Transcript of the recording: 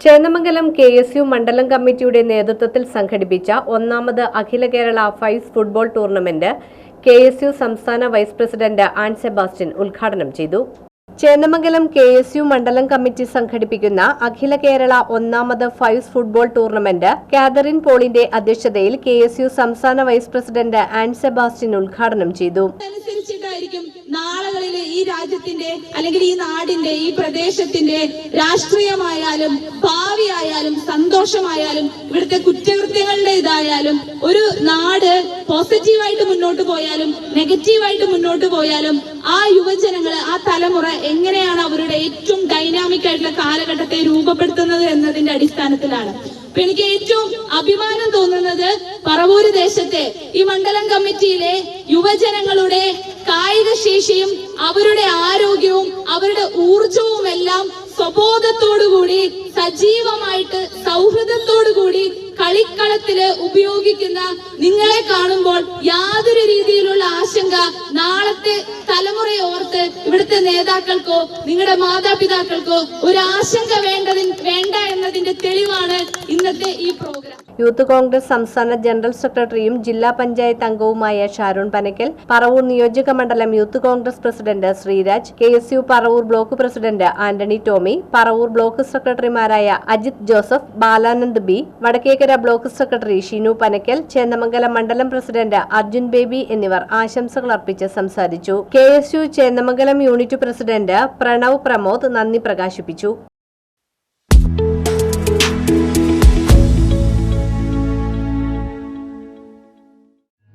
Chendamangalam KSU മണ്ഡലം കമ്മിറ്റിയുടെ നേതൃത്വത്തിൽ സംഘടിപ്പിച്ച ഒന്നാമത് അഖില Kerala fives football tournament KSU സംസ്ഥാന വൈസ് പ്രസിഡന്റ് ആൻ സെബാസ്റ്റ്യൻ ഉദ്ഘാടനം ചെയ്തു. ചേന്നമംഗലം KSU മണ്ഡലം കമ്മിറ്റി സംഘടിപ്പിക്കുന്ന അഖില കേരള ഒന്നാമത് ഫൈവ്സ് ഫുട്ബോൾ ടൂർണമെന്റ് കാതറിൻ പോളിന്റെ അധ്യക്ഷതയിൽ KSU സംസ്ഥാന വൈസ് പ്രസിഡന്റ് ആൻ സെബാസ്റ്റ്യൻ ഉദ്ഘാടനം ചെയ്തു. നാളുകളിൽ ഈ രാജ്യത്തിന്റെ അല്ലെങ്കിൽ ഈ നാടിന്റെ ഈ പ്രദേശത്തിന്റെ രാഷ്ട്രീയമായാലും ഭാവിയായാലും സന്തോഷമായാലും ഇവിടുത്തെ കുറ്റകൃത്യങ്ങളുടെ ഇതായാലും ഒരു നാട് പോസിറ്റീവായിട്ട് മുന്നോട്ട് പോയാലും നെഗറ്റീവായിട്ട് മുന്നോട്ട് പോയാലും ആ യുവജനങ്ങള് ആ തലമുറ എങ്ങനെയാണ് അവരുടെ ഏറ്റവും ഡൈനാമിക് ആയിട്ടുള്ള കാലഘട്ടത്തെ രൂപപ്പെടുത്തുന്നത് എന്നതിന്റെ അടിസ്ഥാനത്തിലാണ്. അപ്പൊ എനിക്ക് ഏറ്റവും അഭിമാനം തോന്നുന്നത് പറവൂര് ദേശത്തെ ഈ മണ്ഡലം കമ്മിറ്റിയിലെ യുവജനങ്ങളുടെ കായിക ശേഷിയും അവരുടെ ആരോഗ്യവും അവരുടെ ഊർജവും എല്ലാം സ്വബോധത്തോടുകൂടി സജീവമായിട്ട് സൗഹൃദത്തോടുകൂടി കളിക്കളത്തില് ഉപയോഗിക്കുന്ന നിങ്ങളെ കാണുമ്പോൾ യാതൊരു രീതിയിലുള്ള ആശങ്ക നാളത്തെ തലമുറയെ ഓർത്ത് ഇവിടുത്തെ നേതാക്കൾക്കോ നിങ്ങളുടെ മാതാപിതാക്കൾക്കോ ഒരു ആശങ്ക വേണ്ട എന്നതിന്റെ തെളിവാണ് ഇന്നത്തെ ഈ പ്രോഗ്രാം. യൂത്ത് കോൺഗ്രസ് സംസ്ഥാന ജനറൽ സെക്രട്ടറിയും ജില്ലാ പഞ്ചായത്ത് അംഗവുമായ ഷാരോൺ പനക്കൽ, പറവൂർ നിയോജക മണ്ഡലം youth congress president Sreeraj, KSU Paravur block president Antony Tomy, Paravur block സെക്രട്ടറിമാരായ Ajith Joseph, Balanand B, Vadakkekkara block secretary Shinu Panakkal, Chennamangalam മണ്ഡലം പ്രസിഡന്റ് അർജുൻ ബേബി എന്നിവർ ആശംസകൾ അർപ്പിച്ച് സംസാരിച്ചു. KSU Chennamangalam unit president Pranav Pramod നന്ദി പ്രകാശിപ്പിച്ചു.